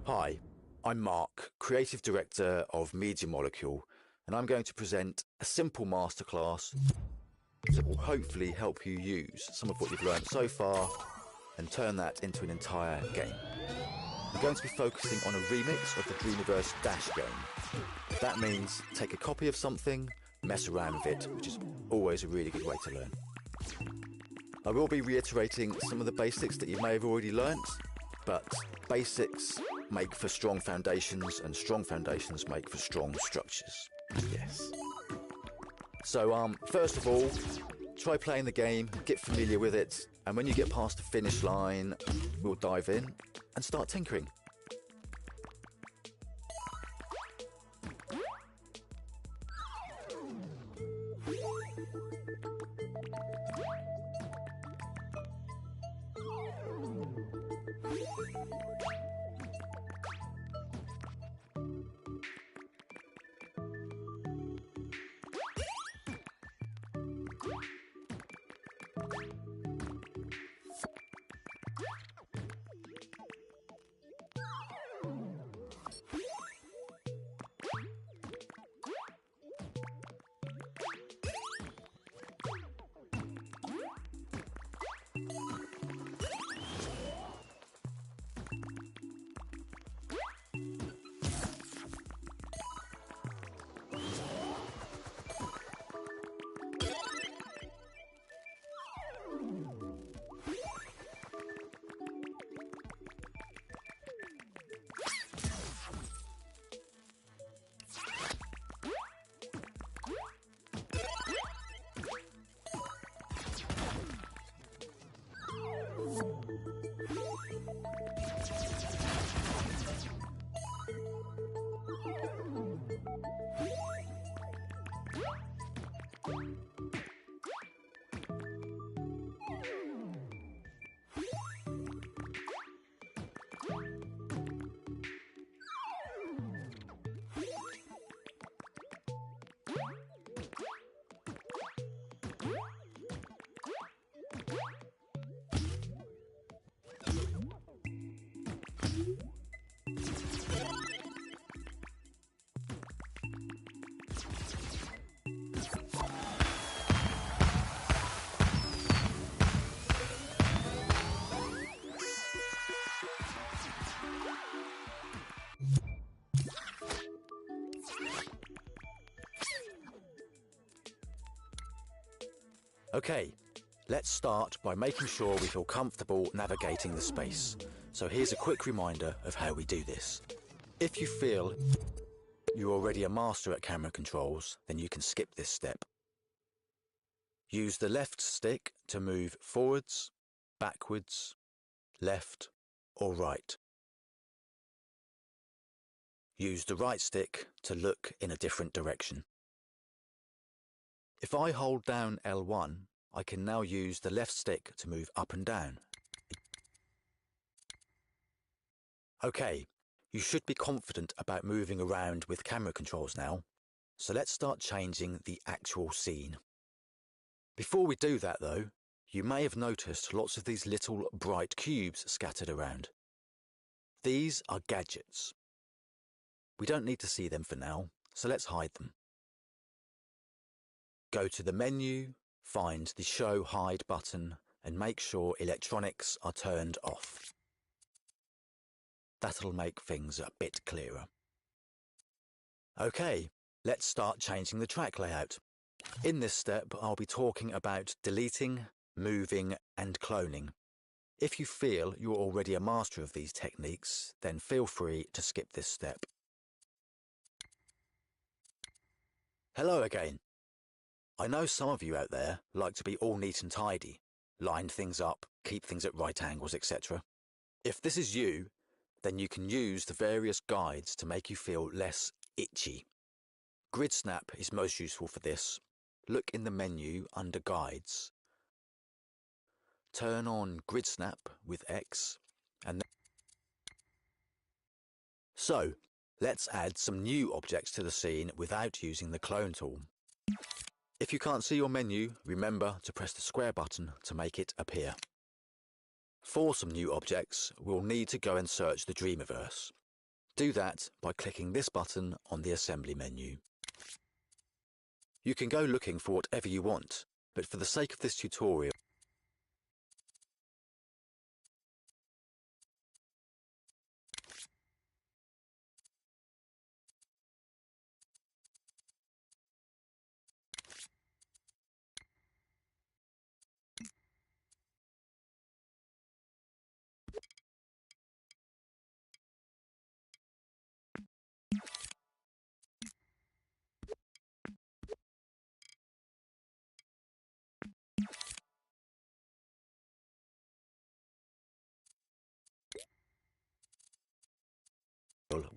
Hi, I'm Mark, Creative Director of Media Molecule, and I'm going to present a simple masterclass that will hopefully help you use some of what you've learned so far and turn that into an entire game. I'm going to be focusing on a remix of the Dreamiverse Dash game. That means take a copy of something, mess around with it, which is always a really good way to learn. I will be reiterating some of the basics that you may have already learnt, but basics make for strong foundations, and strong foundations make for strong structures. Yes. So, first of all, try playing the game, get familiar with it, and when you get past the finish line, we'll dive in and start tinkering. Okay, let's start by making sure we feel comfortable navigating the space. So here's a quick reminder of how we do this. If you feel you're already a master at camera controls, then you can skip this step. Use the left stick to move forwards, backwards, left or right. Use the right stick to look in a different direction. If I hold down L1, I can now use the left stick to move up and down. Okay, you should be confident about moving around with camera controls now, so let's start changing the actual scene. Before we do that though, you may have noticed lots of these little bright cubes scattered around. These are gadgets. We don't need to see them for now, so let's hide them. Go to the menu, find the Show Hide button, and make sure electronics are turned off. That'll make things a bit clearer. Okay, let's start changing the track layout. In this step, I'll be talking about deleting, moving, and cloning. If you feel you're already a master of these techniques, then feel free to skip this step. Hello again. I know some of you out there like to be all neat and tidy, line things up, keep things at right angles, etc. If this is you, then you can use the various guides to make you feel less itchy. Grid Snap is most useful for this. Look in the menu under Guides. Turn on Grid Snap with X, and then so let's add some new objects to the scene without using the clone tool. If you can't see your menu, remember to press the square button to make it appear. For some new objects, we'll need to go and search the Dreamiverse. Do that by clicking this button on the assembly menu. You can go looking for whatever you want, but for the sake of this tutorial,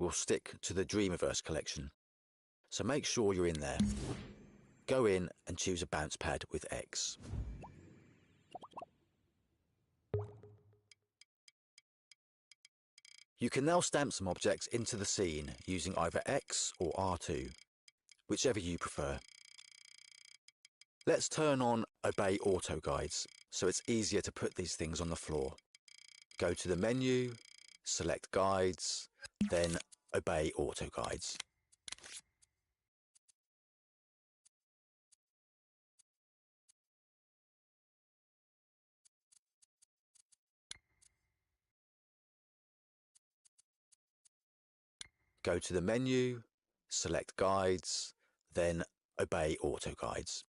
we'll stick to the Dreamiverse collection. So make sure you're in there. Go in and choose a bounce pad with X. You can now stamp some objects into the scene using either X or R2, whichever you prefer. Let's turn on Obey Auto Guides, so it's easier to put these things on the floor. Go to the menu, select Guides, then Obey Auto Guides. Go to the menu, select Guides, then Obey Auto Guides.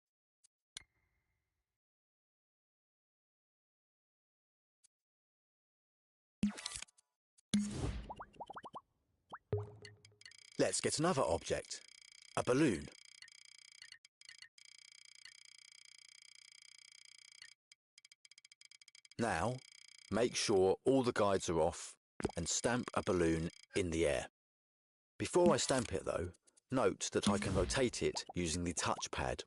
Let's get another object, a balloon. Now, make sure all the guides are off and stamp a balloon in the air. Before I stamp it though, note that I can rotate it using the touchpad.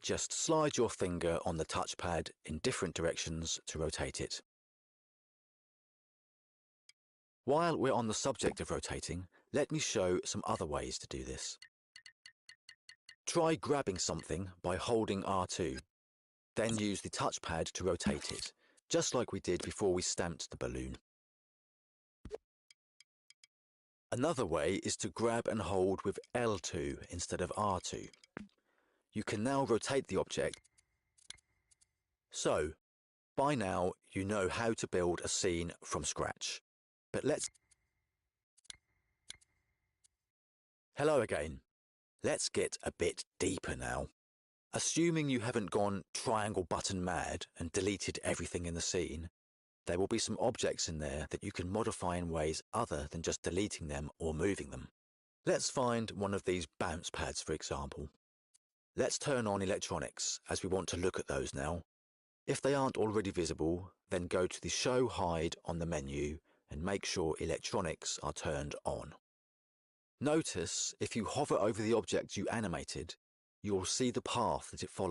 Just slide your finger on the touchpad in different directions to rotate it. While we're on the subject of rotating, let me show some other ways to do this. Try grabbing something by holding R2, then use the touchpad to rotate it, just like we did before we stamped the balloon. Another way is to grab and hold with L2 instead of R2. You can now rotate the object. So, by now you know how to build a scene from scratch. But Hello again. Let's get a bit deeper now. Assuming you haven't gone triangle button mad and deleted everything in the scene, there will be some objects in there that you can modify in ways other than just deleting them or moving them. Let's find one of these bounce pads, for example. Let's turn on electronics, as we want to look at those now. If they aren't already visible, then go to the Show Hide on the menu and make sure electronics are turned on. Notice if you hover over the object you animated, you'll see the path that it follows.